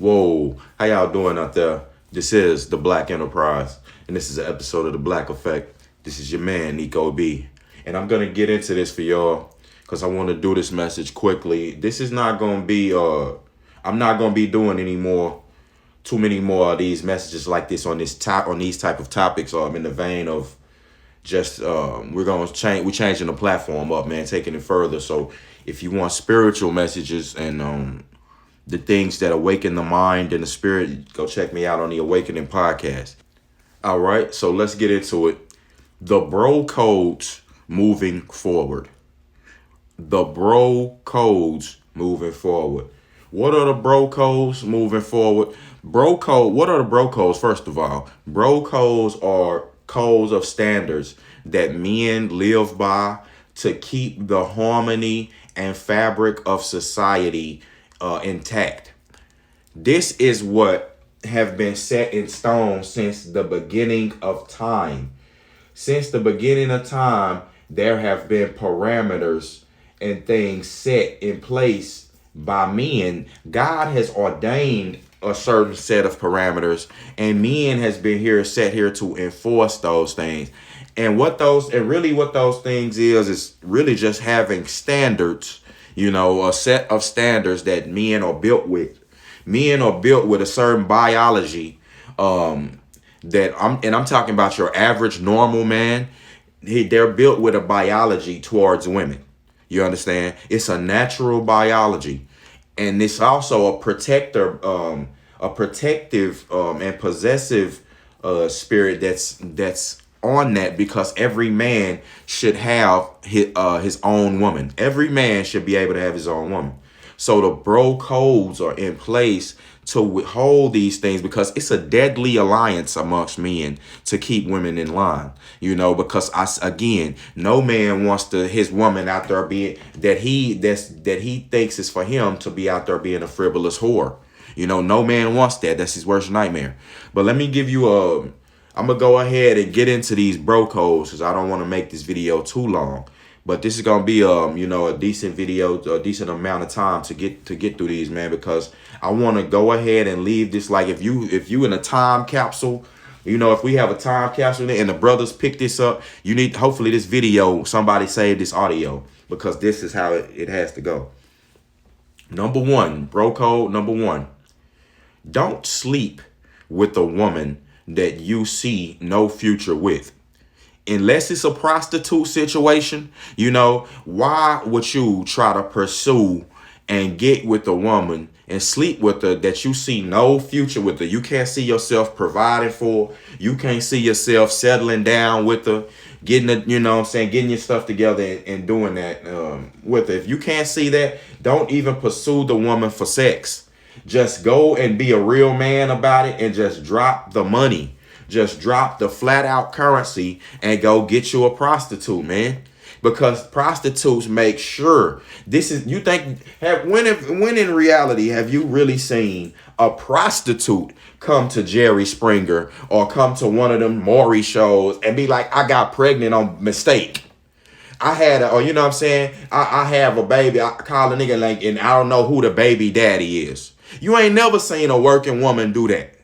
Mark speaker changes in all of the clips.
Speaker 1: Whoa, how y'all doing out there? This is the Black Enterprise, and this is an episode of the Black Effect. This is your man, Nico B. And I'm gonna get into this for y'all because I want to do this message quickly. This is not gonna be I'm not gonna be doing too many more of these messages like this on these type of topics in the vein of just we're changing the platform up, man, taking it further. So if you want spiritual messages and the things that awaken the mind and the spirit, go check me out on the Awakening podcast. All right, so let's get into it. The bro codes moving forward. The bro codes moving forward. What are the bro codes moving forward? What are the bro codes? First of all, bro codes are codes of standards that men live by to keep the harmony and fabric of society intact. This is what have been set in stone since the beginning of time. Since the beginning of time, there have been parameters and things set in place by men. God has ordained a certain set of parameters, and men has been set here to enforce those things. And what those things is really just having standards, a set of standards that men are built with. Men are built with a certain biology, I'm talking about your average normal man. They're built with a biology towards women. You understand? It's a natural biology. And it's also a protective and possessive spirit that's on that, because every man should have his own woman. Every man should be able to have his own woman. So the bro codes are in place to withhold these things, because it's a deadly alliance amongst men to keep women in line, because no man wants his woman out there being that he thinks is for him to be out there being a frivolous whore. No man wants that. That's his worst nightmare. But let me give you I'm gonna go ahead and get into these bro codes because I don't want to make this video too long. But this is gonna be a decent video, a decent amount of time to get through these, man, because I want to go ahead and leave this like if you in a time capsule, if we have a time capsule and the brothers pick this up, hopefully this video, somebody save this audio, because this is how it has to go. Number one, bro code number one. Don't sleep with a woman that you see no future with. Unless it's a prostitute situation, why would you try to pursue and get with a woman and sleep with her that you see no future with her? You can't see yourself providing for. You can't see yourself settling down with her, getting your stuff together and doing that with her. If you can't see that, don't even pursue the woman for sex. Just go and be a real man about it and just drop the money. Just drop the flat out currency and go get you a prostitute, man. Because prostitutes make sure when in reality have you really seen a prostitute come to Jerry Springer or come to one of them Maury shows and be like, I got pregnant on mistake. I had I have a baby. I call a nigga and I don't know who the baby daddy is. You ain't never seen a working woman do that.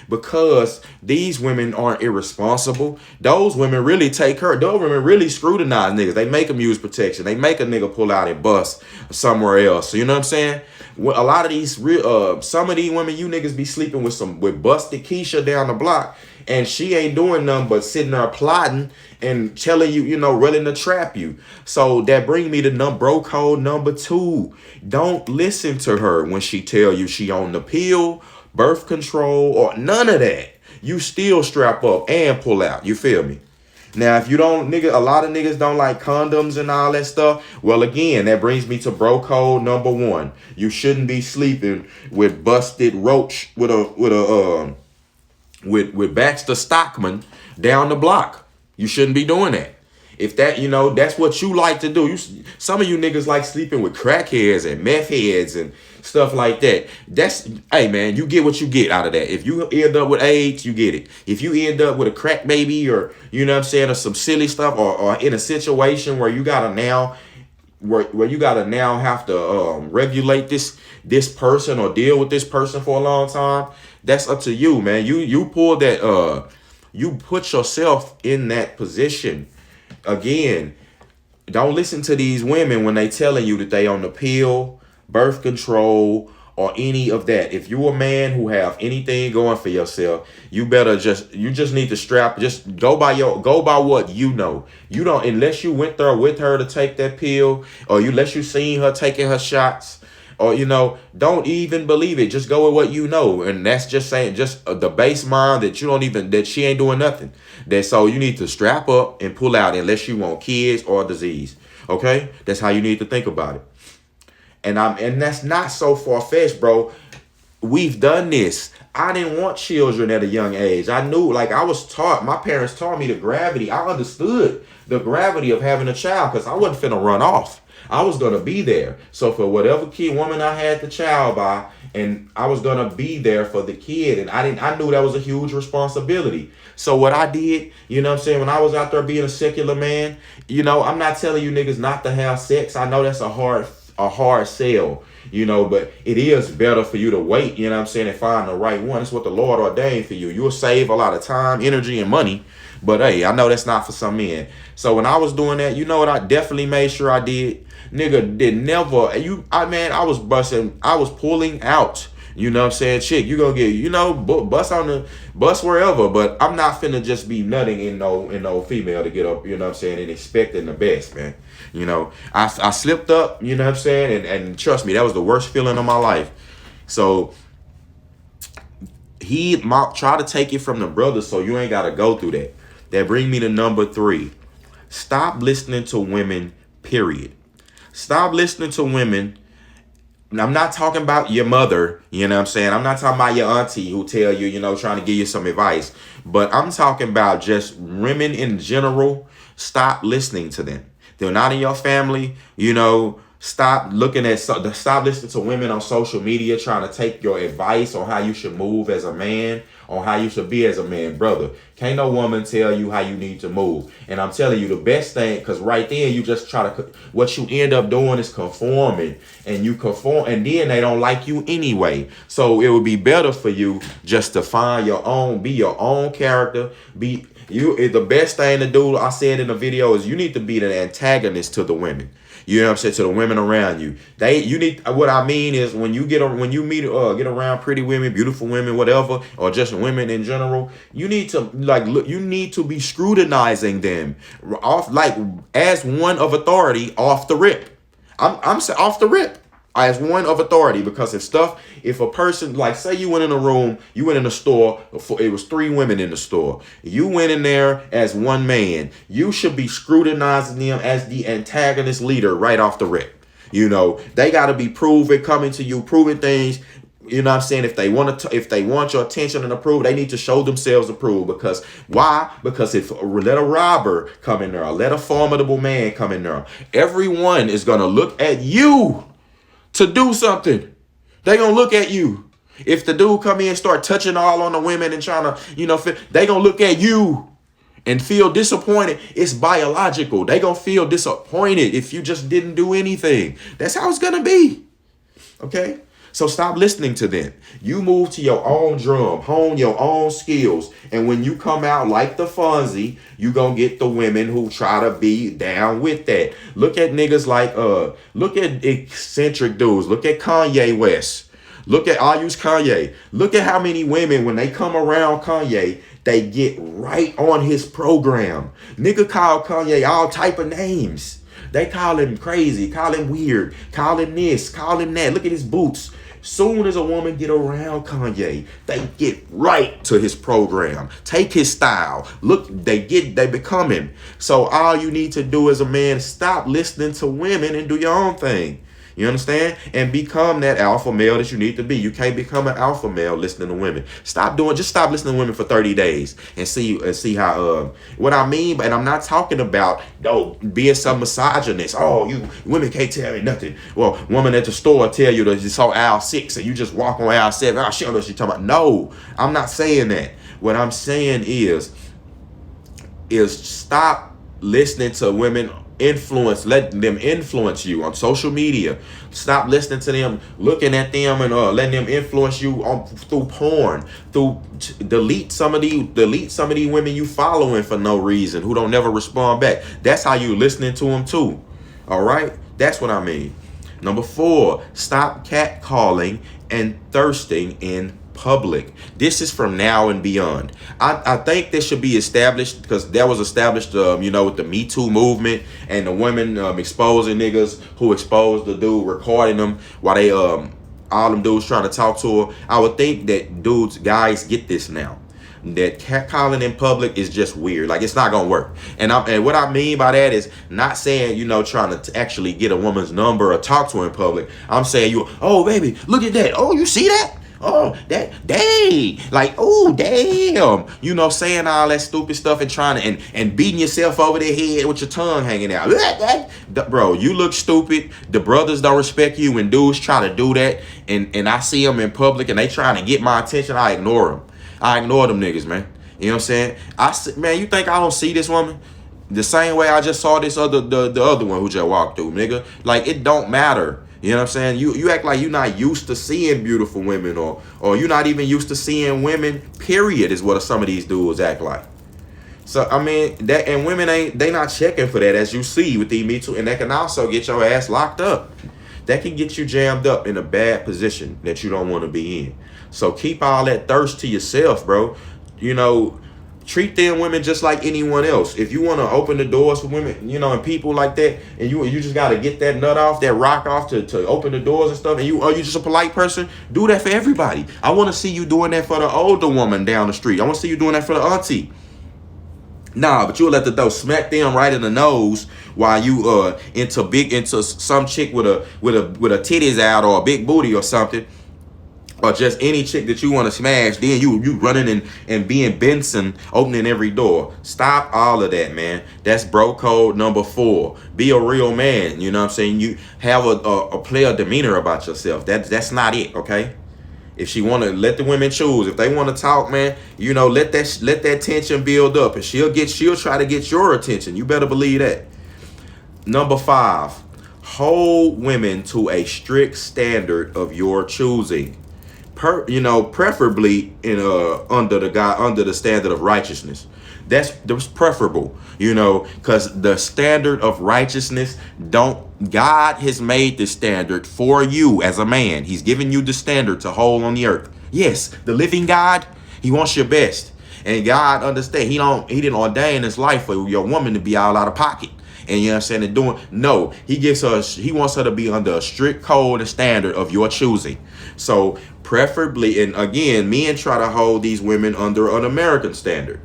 Speaker 1: Because these women aren't irresponsible. Those women really those women really scrutinize niggas. They make them use protection. They make a nigga pull out and bust somewhere else. So you know what I'm saying? A lot of these some of these women, you niggas be sleeping with busted Keisha down the block, and she ain't doing nothing but sitting there plotting and telling you, willing to trap you. So that bring me to bro code number two. Don't listen to her when she tell you she on the pill, birth control, or none of that. You still strap up and pull out. You feel me? Now, if you don't, a lot of niggas don't like condoms and all that stuff. Well, again, that brings me to bro code number one. You shouldn't be sleeping with busted roach with Baxter Stockman down the block. You shouldn't be doing that. If that, that's what you like to do. Some of you niggas like sleeping with crackheads and meth heads and stuff like that. Hey man, you get what you get out of that. If you end up with AIDS, you get it. If you end up with a crack baby or, or some silly stuff or in a situation where you gotta now where you gotta now have to regulate this person or deal with this person for a long time. That's up to you, man. You pull that you put yourself in that position. Again, don't listen to these women when they telling you that they on the pill, birth control, or any of that. If you a man who have anything going for yourself, you just need to just go by what you know. You don't, unless you went there with her to take that pill, or unless you seen her taking her shots, or don't even believe it. Just go with what you know. And that's just saying, just the base mind that that she ain't doing nothing. That so you need to strap up and pull out unless you want kids or disease. Okay? That's how you need to think about it. And that's not so far-fetched, bro. We've done this. I didn't want children at a young age. I knew, like, I was taught, my parents taught me the gravity. I understood the gravity of having a child because I wasn't finna run off. I was gonna be there. So for whatever woman I had the child by, and I was gonna be there for the kid. And I knew that was a huge responsibility. So what I did, you know what I'm saying, when I was out there being a secular man, I'm not telling you niggas not to have sex. I know that's a hard sell, but it is better for you to wait, you know what I'm saying, and find the right one. It's what the Lord ordained for you. You'll save a lot of time, energy, and money. But hey, I know that's not for some men. So when I was doing that, you know what I definitely made sure I did? Nigga did never, I was pulling out. You know what I'm saying? Chick, you gonna get, bus wherever, but I'm not finna just be nutting in no female to get up, you know what I'm saying, and expecting the best, man. I slipped up, you know what I'm saying, and trust me, that was the worst feeling of my life. So he try to take it from the brothers so you ain't gotta go through that. That bring me to number 3. Stop listening to women, period. Stop listening to women. I'm not talking about your mother, you know what I'm saying? I'm not talking about your auntie who tell you, trying to give you some advice. But I'm talking about just women in general. Stop listening to them. They're not in your family, Stop listening to women on social media trying to take your advice on how you should move as a man, on how you should be as a man, brother. Can't no woman tell you how you need to move. And I'm telling you the best thing, because right then you just what you end up doing is conforming, and you conform, and then they don't like you anyway. So it would be better for you just to find your own, be your own character, the best thing to do, I said in the video, is you need to be the antagonist to the women. You know what I'm saying? To the women around you. What I mean is when you get around pretty women, beautiful women, whatever, or just women in general, you need to be scrutinizing them off, like, as one of authority off the rip. I'm saying off the rip. As one of authority, because if a person, like, say you went in a store, it was 3 women in the store. You went in there as one man. You should be scrutinizing them as the antagonist leader right off the rip. They got to be coming to you, proving things. You know what I'm saying? If they want your attention and approval, they need to show themselves approval. Because why? Because if let a robber come in there, or let a formidable man come in there, everyone is going to look at you to do something. They gonna look at you. If the dude come in and start touching all on the women and trying to, they gonna look at you and feel disappointed. It's biological. They gonna feel disappointed if you just didn't do anything. That's how it's gonna be. Okay? So stop listening to them. You move to your own drum, hone your own skills. And when you come out like the Fonzie, you gonna get the women who try to be down with that. Look at niggas like, look at eccentric dudes. Look at Kanye West. I'll use Kanye. Look at how many women, when they come around Kanye, they get right on his program. Nigga call Kanye all type of names. They call him crazy, call him weird, call him this, call him that. Look at his boots. Soon as a woman get around Kanye, they get right to his program. Take his style. Look, they become him. So all you need to do as a man is stop listening to women and do your own thing. You understand? And become that alpha male that you need to be. You can't become an alpha male listening to women. Just stop listening to women for 30 days and see how, what I mean. And I'm not talking about, being some misogynist. Oh, you women can't tell me nothing. Well, woman at the store tell you that you saw aisle 6 and you just walk on aisle 7. Oh, she don't know what she's talking about. No, I'm not saying that. What I'm saying is stop listening to women let them influence you on social media. Stop listening to them, looking at them, and letting them influence you through porn. Delete some of these women you following for no reason who don't never respond back. That's how you listening to them too. All right, that's what I mean. Number 4, stop catcalling and thirsting in public. This is from now and beyond. I think this should be established because that was established, with the Me Too movement and the women exposing niggas who exposed the dude, recording them while they all them dudes trying to talk to her. I would think that guys get this now. That catcalling in public is just weird. Like, it's not gonna work. And what I mean by that is not saying, trying to actually get a woman's number or talk to her in public. I'm saying oh baby, look at that. Oh, you see that? Oh, that, dang. Like, oh, damn. Saying all that stupid stuff and trying to, and beating yourself over the head with your tongue hanging out. Bro, you look stupid. The brothers don't respect you when dudes try to do that. And I see them in public and they trying to get my attention. I ignore them. I ignore them niggas, man. You know what I'm saying? Man, you think I don't see this woman? The same way I just saw this the other one who just walked through, nigga. Like, it don't matter. You know what I'm saying? You act like you're not used to seeing beautiful women or you're not even used to seeing women, period, is what some of these dudes act like. So, I mean, that, and women they not checking for that, as you see with the Me Too, and that can also get your ass locked up. That can get you jammed up in a bad position that you don't want to be in. So keep all that thirst to yourself, bro. Treat them women just like anyone else. If you want to open the doors for women, and people like that, and you just got to get that nut off, that rock off to open the doors and stuff, and you just a polite person, do that for everybody. I want to see you doing that for the older woman down the street. I want to see you doing that for the auntie. Nah, but you'll let the door smack them right in the nose while you into some chick with a titties out or a big booty or something. Or just any chick that you want to smash, then you running and being Benson, opening every door. Stop all of that, man. That's bro code number 4. Be a real man. You know what I'm saying? You have a player demeanor about yourself. That's not it, okay? If she want to, let the women choose. If they want to talk, man, let that tension build up, and she'll try to get your attention. You better believe that. Number 5, hold women to a strict standard of your choosing. Preferably under the standard of righteousness. That's preferable, because the standard of righteousness God has made the standard for you as a man. He's given you the standard to hold on the earth. Yes, the living God, he wants your best. And God understand, he didn't ordain his life for your woman to be all out of pocket. And you know what I'm saying? He wants her to be under a strict code and standard of your choosing. So preferably, and again, men try to hold these women under an American standard.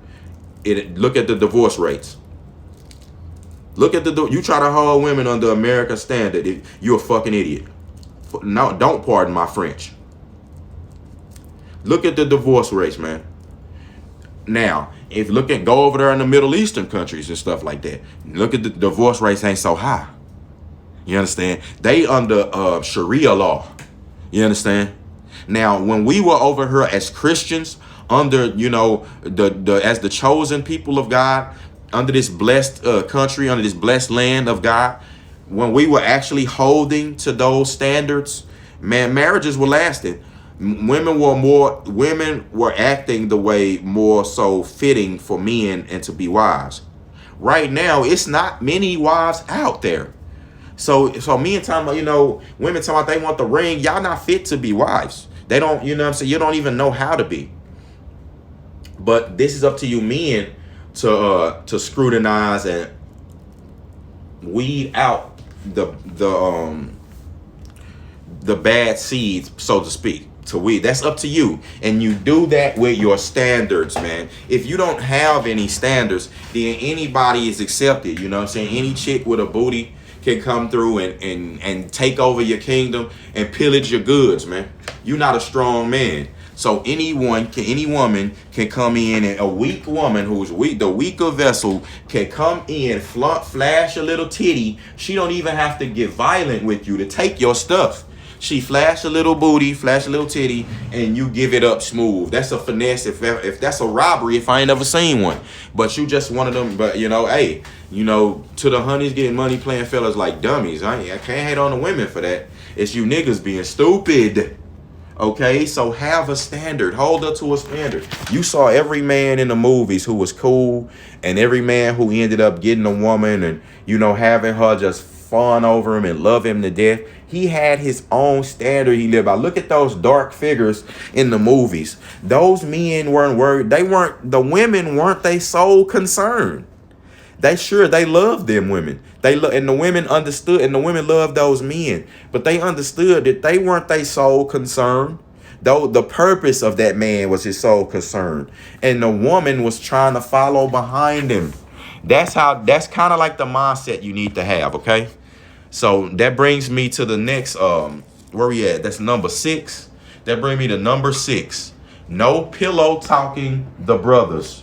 Speaker 1: Look at the divorce rates. You try to hold women under American standard, you're a fucking idiot. No, don't pardon my French. Look at the divorce rates, man. Now, go over there in the Middle Eastern countries and stuff like that. Look at the divorce rates ain't so high. You understand? They under Sharia law. You understand? Now, when we were over here as Christians, under as the chosen people of God, under this blessed country, under this blessed land of God, when we were actually holding to those standards, man, marriages were lasting. Women were acting the way more so fitting for men and to be wives. Right now, it's not many wives out there. So men talking about, women talking about they want the ring. Y'all not fit to be wives. They don't, what I'm saying? You don't even know how to be. But this is up to you men to scrutinize and weed out the bad seeds, so to speak. That's up to you. And you do that with your standards, man. If you don't have any standards, then anybody is accepted. You know what I'm saying? Any chick with a booty can come through and take over your kingdom and pillage your goods, man. You're not a strong man. So any woman can come in, and a weak woman who's weak, the weaker vessel, can come in, flash a little titty. She don't even have to get violent with you to take your stuff. She flash a little booty, flash a little titty, and you give it up smooth. That's a finesse. If that's a robbery, if I ain't never seen one. But you just one of them. But hey, to the honeys getting money playing fellas like dummies. I can't hate on the women for that. It's you niggas being stupid. Okay, so have a standard. Hold up to a standard. You saw every man in the movies who was cool, and every man who ended up getting a woman and, having her just fawn over him and love him to death. He had his own standard he lived by. Look at those dark figures in the movies. Those men weren't worried. The women weren't they sole concern. They loved them women. And the women understood, and the women loved those men. But they understood that they weren't their sole concern. Though the purpose of that man was his sole concern. And the woman was trying to follow behind him. That's kind of like the mindset you need to have, okay? So that brings me to the next, where we at? That's number 6. That brings me to number 6. No pillow talking the brothers.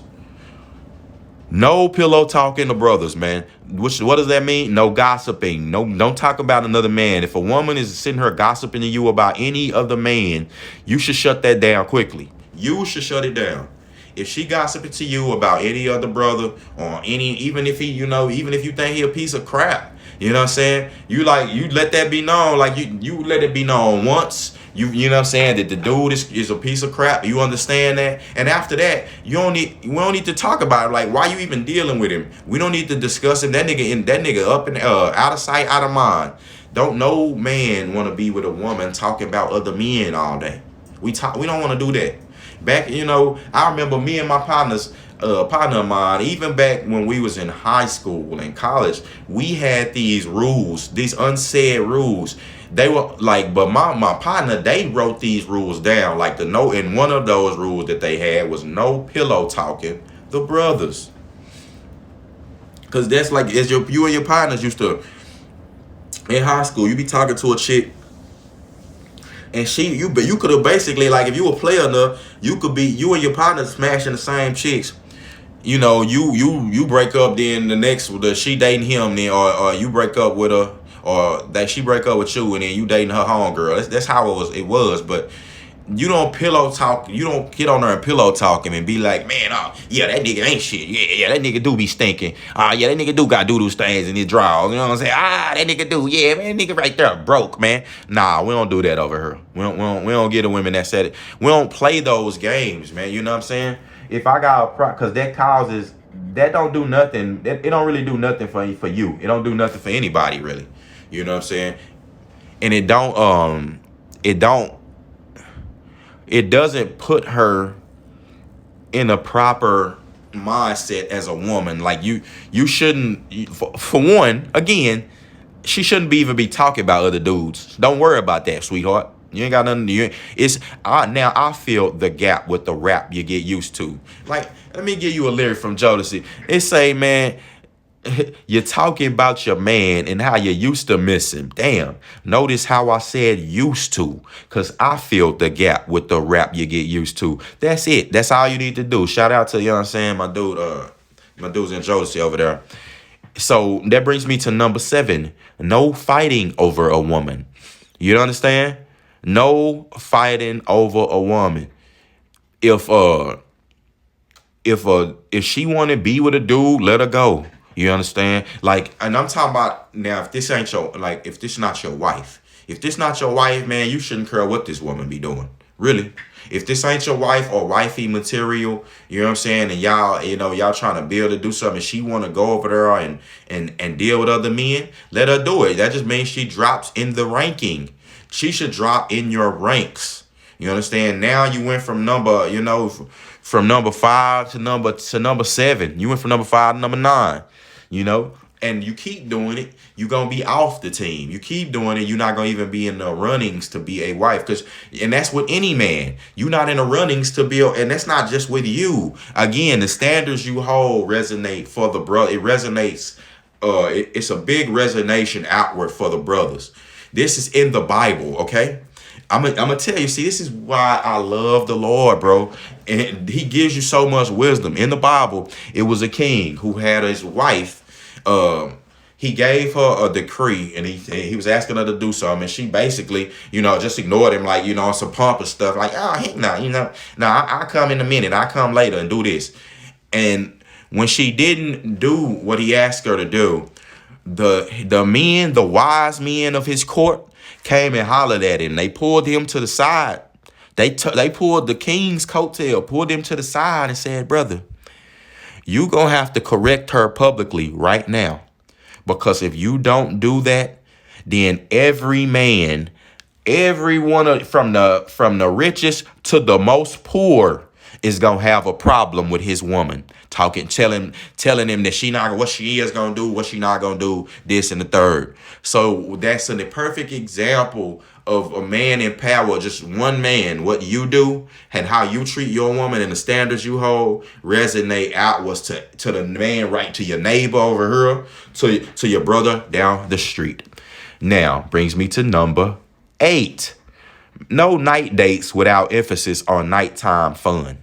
Speaker 1: No pillow talking to brothers, man. What does that mean? No gossiping. No, don't talk about another man. If a woman is sitting here gossiping to you about any other man, you should shut that down quickly. You should shut it down. If she gossiping to you about any other brother or even if even if you think he a piece of crap, you know what I'm saying? You let that be known. Like you let it be known once. You know what I'm saying, that the dude is a piece of crap. You understand that? And after that, we don't need to talk about it. Like, why you even dealing with him? We don't need to discuss him. That nigga up and out of sight, out of mind. Don't no man want to be with a woman talking about other men all day. We don't want to do that. Back, I remember me and my partner of mine, even back when we was in high school and college, we had these rules, these unsaid rules. They were like, but my partner, they wrote these rules down. Like and one of those rules that they had was no pillow talking the brothers. Cause that's like, as you and your partners used to, in high school, you be talking to a chick, and you could have basically, like, if you a player enough, you and your partner smashing the same chicks. You break up, then she dating him, then or you break up with her, or that she break up with you, and then you dating her homegirl. That's how it was. But you don't pillow talk. You don't get on there and pillow talk him and be like, man, yeah, that nigga ain't shit. Yeah, that nigga do be stinking. Yeah, that nigga do got do those things in his drawers. You know what I'm saying? That nigga do. Yeah, man, that nigga right there broke, man. Nah, we don't do that over here. We don't get the women that said it. We don't play those games, man. You know what I'm saying? If I got because that don't do nothing. It don't really do nothing for you. It don't do nothing for anybody, really. You know what I'm saying? And it doesn't put her in a proper mindset as a woman. Like you shouldn't, for one, again, she shouldn't even be talking about other dudes. Don't worry about that, sweetheart. You ain't got nothing to do. Now I feel the gap with the rap you get used to. Like, let me give you a lyric from Jodeci. It say, man, you're talking about your man and how you used to miss him. Damn. Notice how I said used to, because I feel the gap with the rap you get used to. That's it. That's all you need to do. Shout out to, you know what I'm saying, my dudes in Jodeci over there. So that brings me to number 7. No fighting over a woman. You understand? No fighting over a woman. If she want to be with a dude, let her go. You understand? Like, and I'm talking about now, if this not your wife. If this not your wife, man, you shouldn't care what this woman be doing. Really. If this ain't your wife or wifey material, you know what I'm saying, and y'all trying to build or do something, she want to go over there and deal with other men, let her do it. That just means she drops in the ranking. She should drop in your ranks. You understand? Now you went from number 5 to number 7. You went from number 5 to number 9. And you keep doing it, you're going to be off the team. You keep doing it, you're not going to even be in the runnings to be a wife. And that's with any man. You're not in the runnings to be, and that's not just with you. Again, the standards you hold resonate for the brother. It resonates. It's a big resonation outward for the brothers. This is in the Bible, okay? I'm gonna tell you, see, this is why I love the Lord, bro. And he gives you so much wisdom. In the Bible, it was a king who had his wife. he gave her a decree, and he was asking her to do something, and she basically, just ignored him, like, on some pompous stuff, like, oh, heck no, no, I'll come in a minute, I'll come later and do this. And when she didn't do what he asked her to do, the wise men of his court came and hollered at him. They pulled him to the side. They pulled the king's coattail, pulled him to the side and said, brother, you gonna have to correct her publicly right now. Because if you don't do that, then every man, everyone from the richest to the most poor is gonna have a problem with his woman. Telling him that what she is gonna do, what she not gonna do, this and the third. So that's the perfect example of a man in power, just one man. What you do and how you treat your woman and the standards you hold resonate outwards to the man, right to your neighbor over here, to your brother down the street. Now brings me to number 8. No night dates without emphasis on nighttime fun.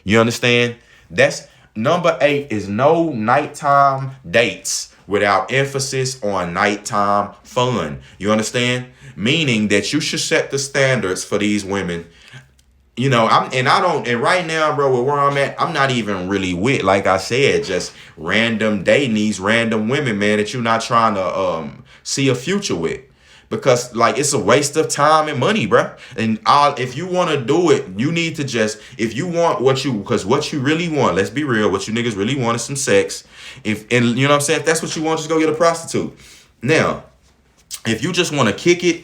Speaker 1: You understand? That's number 8 is no nighttime dates without emphasis on nighttime fun. You understand? Meaning that you should set the standards for these women. And right now, bro, with where I'm at, I'm not even really with, like I said, just random dating these random women, man, that you're not trying to see a future with. Because, like, it's a waste of time and money, bro. And if you want to do it, you need to if you want because what you really want, let's be real, what you niggas really want is some sex. You know what I'm saying? If that's what you want, just go get a prostitute. Now, if you just want to kick it,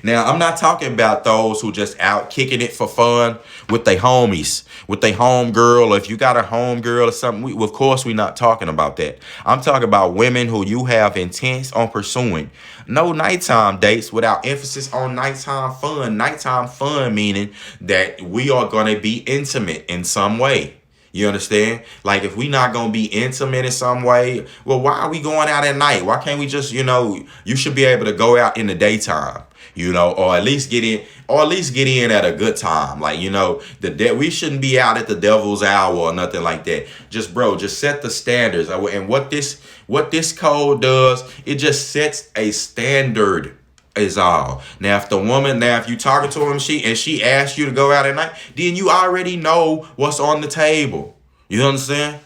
Speaker 1: now, I'm not talking about those who just out kicking it for fun with their homies, with their home girl. Or if you got a home girl or something, of course, we're not talking about that. I'm talking about women who you have intents on pursuing. No nighttime dates without emphasis on nighttime fun. Nighttime fun meaning that we are going to be intimate in some way. You understand? Like, if we not going to be intimate in some way, well, why are we going out at night? Why can't we just, you should be able to go out in the daytime, or at least get in at a good time. Like, we shouldn't be out at the devil's hour or nothing like that. Just set the standards. And what this code does, it just sets a standard is all. Now, if you talking to him, she asks you to go out at night, then you already know what's on the table. You understand?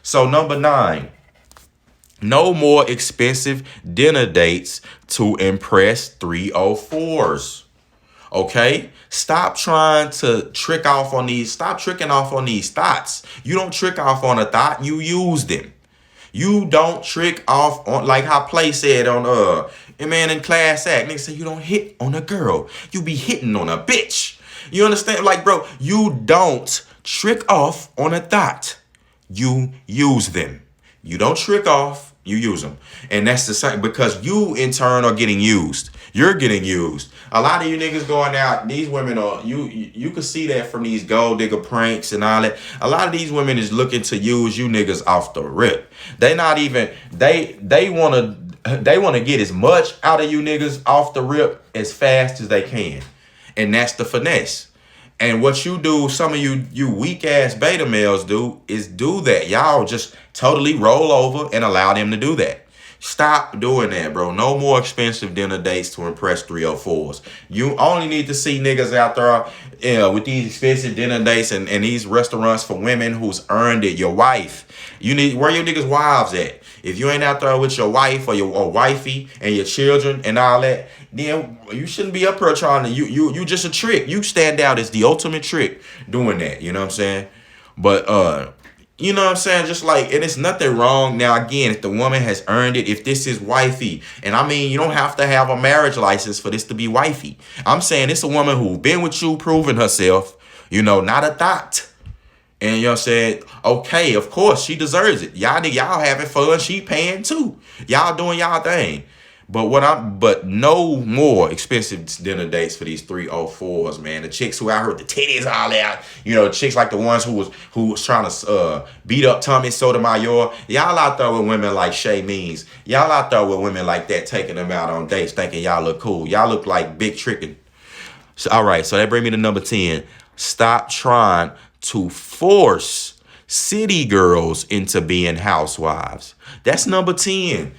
Speaker 1: So number 9, no more expensive dinner dates to impress 304s. Okay? Stop trying to trick off on these. Stop tricking off on these thoughts. You don't trick off on a thought. You use them. You don't trick off on, like how Play said on Man in Class Act. Nigga say you don't hit on a girl. You be hitting on a bitch. You understand? Like, bro, you don't trick off on a thought. You use them. You don't trick off. You use them. And that's the same, because you in turn are getting used. You're getting used. A lot of you niggas going out, these women are, you can see that from these gold digger pranks and all that. A lot of these women is looking to use you niggas off the rip. They not even, they want to get as much out of you niggas off the rip as fast as they can. And that's the finesse. And what you do, some of you weak ass beta males do, is do that. Y'all just totally roll over and allow them to do that. Stop doing that, bro. No more expensive dinner dates to impress 304s. You only need to see niggas out there with these expensive dinner dates and these restaurants for women who's earned it. Your wife. Where your niggas' wives at? If you ain't out there with your wife or your wifey and your children and all that, then you shouldn't be up here trying to, you just a trick. You stand out as the ultimate trick doing that. You know what I'm saying? But, you know what I'm saying? Just like, and it's nothing wrong. Now, again, if the woman has earned it, if this is wifey, and I mean, you don't have to have a marriage license for this to be wifey. I'm saying it's a woman who's been with you, proven herself, not a thought. And you know what I'm saying? Okay, of course, she deserves it. Y'all having fun, she paying too. Y'all doing y'all thing. But no more expensive dinner dates for these 304s, man. The chicks who out here with the titties all out, chicks like the ones who was trying to beat up Tommy Sotomayor. Y'all out there with women like Shay Means. Y'all out there with women like that, taking them out on dates, thinking y'all look cool. Y'all look like big tricking. So, all right, so that brings me to number 10. Stop trying to force city girls into being housewives. That's number 10.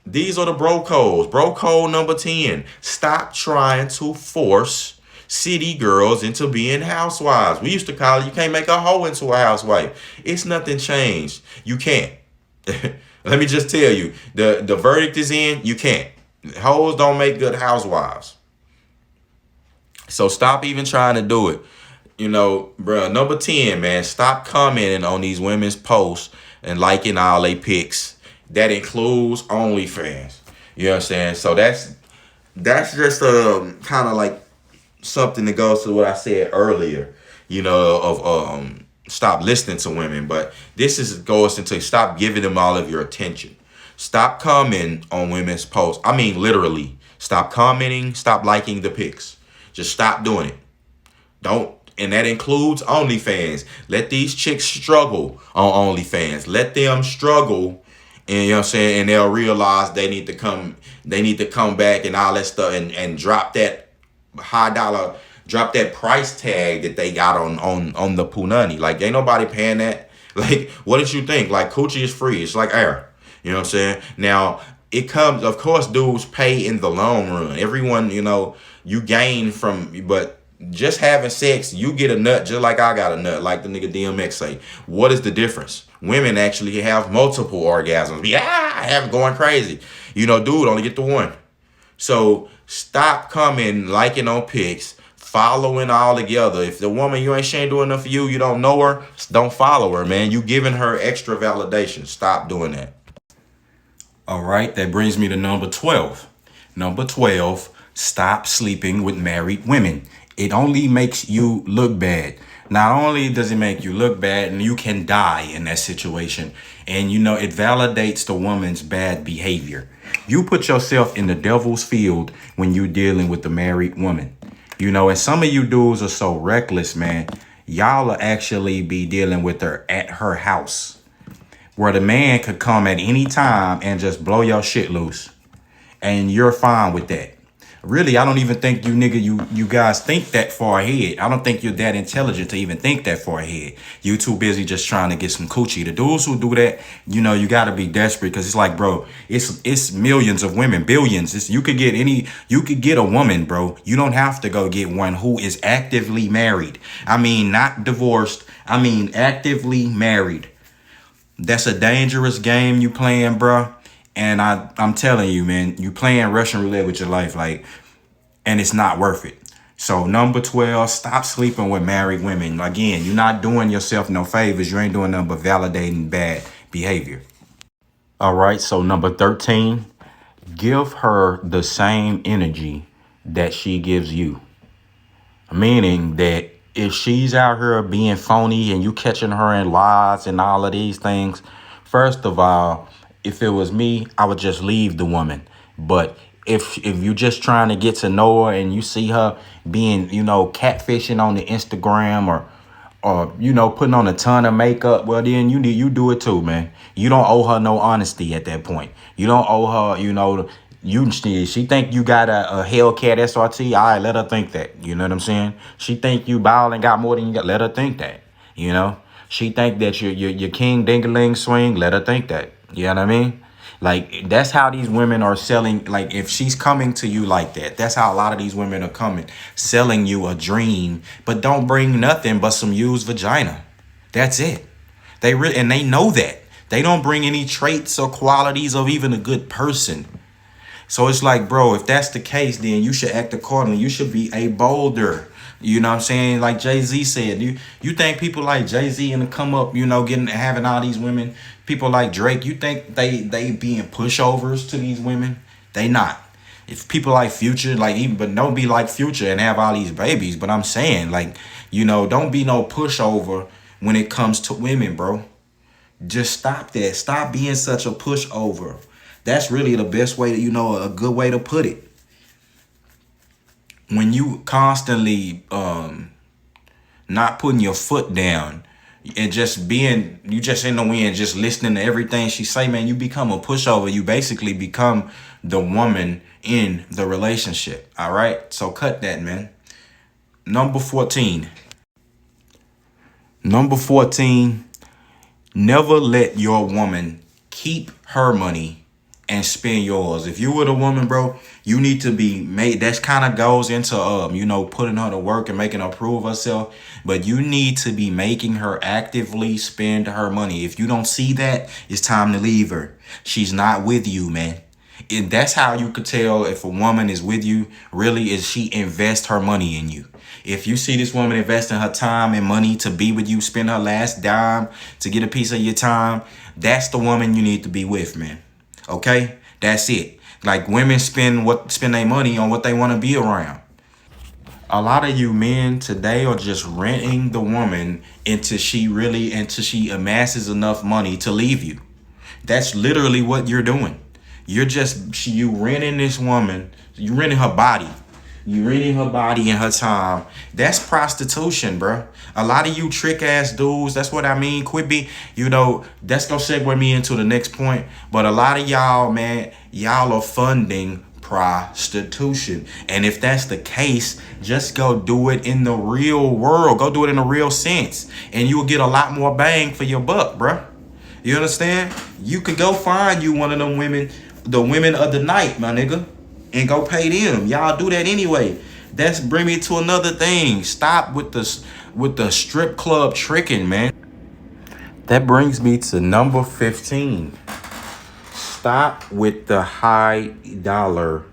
Speaker 1: These are the bro codes. Bro code number 10. Stop trying to force city girls into being housewives. We used to call it, you can't make a hoe into a housewife. It's nothing changed. You can't. Let me just tell you, the verdict is in, you can't. Hoes don't make good housewives. So stop even trying to do it. You know, bro. Number 10, man. Stop commenting on these women's posts and liking all they pics. That includes OnlyFans. You know what I'm saying? So that's just kind of like something that goes to what I said earlier. You know, of stop listening to women, but this is goes into stop giving them all of your attention. Stop commenting on women's posts. I mean, literally, stop commenting. Stop liking the pics. Just stop doing it. Don't, and that includes OnlyFans. Let these chicks struggle on OnlyFans. Let them struggle, and you know what I'm saying, and they'll realize they need to come back and all that stuff and drop that high dollar, drop that price tag that they got on the punani. Like ain't nobody paying that. Like, what did you think? Like coochie is free. It's like air. You know what I'm saying? Now it comes, of course, dudes pay in the long run. Everyone, you know, you gain from, but just having sex, you get a nut just like I got a nut, like the nigga DMX say. What is the difference? Women actually have multiple orgasms. Yeah, I have going crazy. You know, dude only get the one. So stop coming, liking on pics, following all together. If the woman you ain't, she ain't doing enough for you, you don't know her, don't follow her, man. You giving her extra validation. Stop doing that. All right, that brings me to number 12. Number 12, stop sleeping with married women. It only makes you look bad. Not only does it make you look bad, and you can die in that situation, and you know, it validates the woman's bad behavior. You put yourself in the devil's field when you're dealing with the married woman. You know, and some of you dudes are so reckless, man. Y'all will actually be dealing with her at her house, where the man could come at any time and just blow your shit loose. And you're fine with that. Really, I don't even think you guys think that far ahead. I don't think you're that intelligent to even think that far ahead. You too busy just trying to get some coochie. The dudes who do that, you know, you got to be desperate, because it's like, bro, it's millions of women, billions. You could get a woman, bro. You don't have to go get one who is actively married. I mean, not divorced. I mean, actively married. That's a dangerous game you playing, bro. And I'm telling you, man, you playing Russian roulette with your life, like, and it's not worth it. So number 12, stop sleeping with married women. Again, you're not doing yourself no favors. You ain't doing nothing but validating bad behavior. All right, so number 13, give her the same energy that she gives you. Meaning that if she's out here being phony and you catching her in lies and all of these things, first of all, if it was me, I would just leave the woman. But if you're just trying to get to know her and you see her being, you know, catfishing on the Instagram or you know, putting on a ton of makeup, well then you do it too, man. You don't owe her no honesty at that point. You don't owe her, you know, she think you got a Hellcat SRT. All right, let her think that. You know what I'm saying? She think you ball and got more than you got. Let her think that. You know, she think that you're king dingaling swing. Let her think that. You know what I mean? Like, that's how these women are selling. Like, if she's coming to you like that, that's how a lot of these women are coming, selling you a dream, but don't bring nothing but some used vagina. That's it. And they know that. They don't bring any traits or qualities of even a good person. So it's like, bro, if that's the case, then you should act accordingly. You should be a bolder. You know what I'm saying? Like Jay-Z said, you think people like Jay-Z and come up, you know, having all these women, people like Drake, you think they being pushovers to these women? They not. If people like Future, but don't be like Future and have all these babies. But I'm saying, like, you know, don't be no pushover when it comes to women, bro. Just stop that. Stop being such a pushover. That's really the best way to, you know, a good way to put it. When you constantly not putting your foot down and you just in the wind, just listening to everything she say, man, you become a pushover. You basically become the woman in the relationship. All right. So cut that, man. Number 14. Never let your woman keep her money
Speaker 2: and spend yours. If you were the woman, bro, you need to be made. That kind of goes into putting her to work and making her prove herself. But you need to be making her actively spend her money. If you don't see that, it's time to leave her. She's not with you, man. And that's how you could tell if a woman is with you, really, is she invest her money in you. If you see this woman investing her time and money to be with you, spend her last dime to get a piece of your time, that's the woman you need to be with, man. Okay? That's it. Like, women spend their money on what they want to be around. A lot of you men today are just renting the woman until she amasses enough money to leave you. That's literally what you're doing. You renting this woman, you renting her body. You renting her body and her time. That's prostitution, bro. A lot of you trick ass dudes, that's what I mean. Quit be, that's gonna segue me into the next point. But a lot of y'all, man, y'all are funding prostitution. And if that's the case, just go do it in the real world. Go do it in a real sense. And you will get a lot more bang for your buck, bro. You understand? You could go find you one of them women, the women of the night, my nigga, and go pay them. Y'all do that anyway. That's bring me to another thing. Stop with the strip club tricking, man. That brings me to number 15. Stop with the high dollar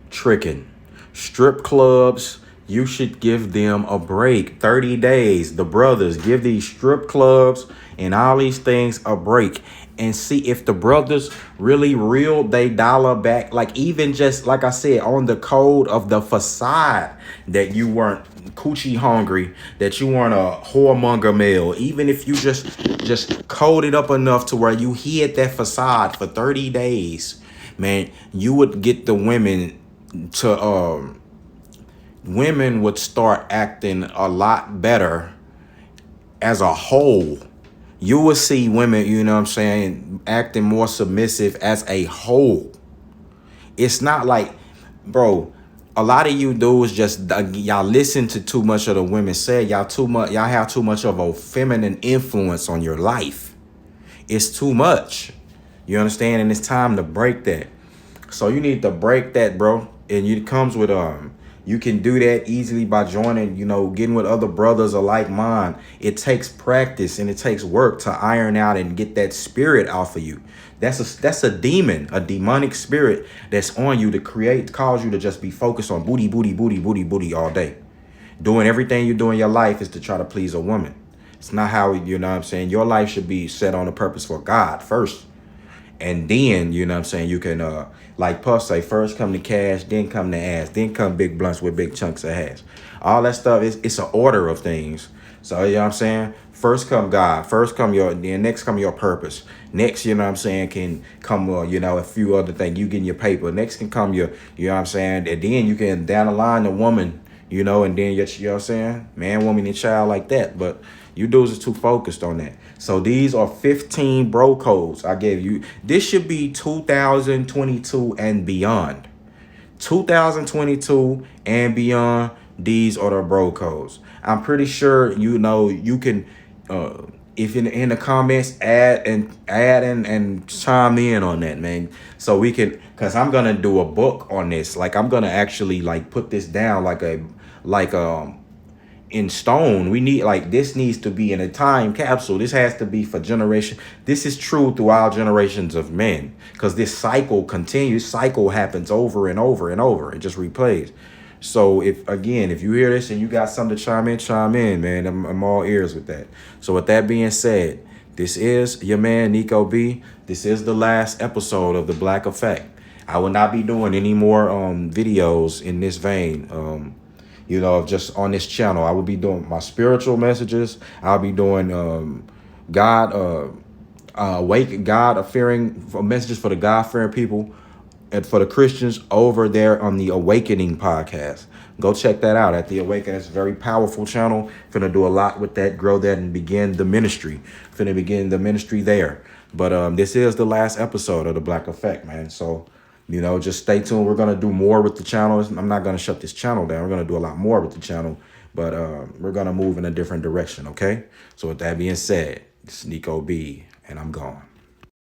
Speaker 2: tricking. Strip clubs, you should give them a break. 30 days. The brothers, give these strip clubs and all these things a break. And see if the brothers really reel they dollar back. Like, even just like I said, on the code of the facade, that you weren't coochie hungry, that you weren't a whoremonger male. Even if you just coded up enough to where you hid that facade for 30 days, man, you would get the women would start acting a lot better as a whole. You will see women, acting more submissive as a whole. It's not like, bro, a lot of you dudes just, y'all listen to too much of the women say. Y'all have too much of a feminine influence on your life. It's too much. You understand? And it's time to break that. So you need to break that, bro. And it comes with you can do that easily by joining, getting with other brothers alike mind. It takes practice and it takes work to iron out and get that spirit off of you. That's a demon, a demonic spirit that's on you to cause you to just be focused on booty, booty, booty, booty, booty all day. Doing everything you do in your life is to try to please a woman. It's not how, your life should be set on a purpose for God first. And then, you can, like Puff say, first come the cash, then come the ass, then come big blunts with big chunks of hash. All that stuff, it's an order of things. So, first come God, then next come your purpose. Next, can come, a few other things. You getting your paper. Next can come and then you can down the line the woman, and then, man, woman, and child like that. But you dudes are too focused on that. So these are 15 bro codes I gave you. This should be 2022 and beyond. 2022 and beyond, these are the bro codes. I'm pretty sure you can if in the comments add and chime in on that, man. So we can, cause I'm gonna do a book on this. Like, I'm gonna actually put this down in stone. This needs to be in a time capsule. This has to be for generation. This is true through all generations of men, because this cycle continues. Cycle happens over and over and over. It just replays. So if you hear this and you got something to chime in, man. I'm all ears with that. So with that being said, this is your man Nico B. This is the last episode of The Black Effect. I will not be doing any more videos in this vein. Just on this channel. I will be doing my spiritual messages. I'll be doing God-fearing messages for the God-fearing people and for the Christians over there on the Awakening podcast. Go check that out at the Awakening. It's a very powerful channel. Finna do a lot with that, grow that, and begin the ministry. Finna begin the ministry there. But this is the last episode of The Black Effect, man. So, just stay tuned. We're going to do more with the channel. I'm not going to shut this channel down. We're going to do a lot more with the channel. But we're going to move in a different direction, okay? So with that being said, it's Nico B, and I'm gone.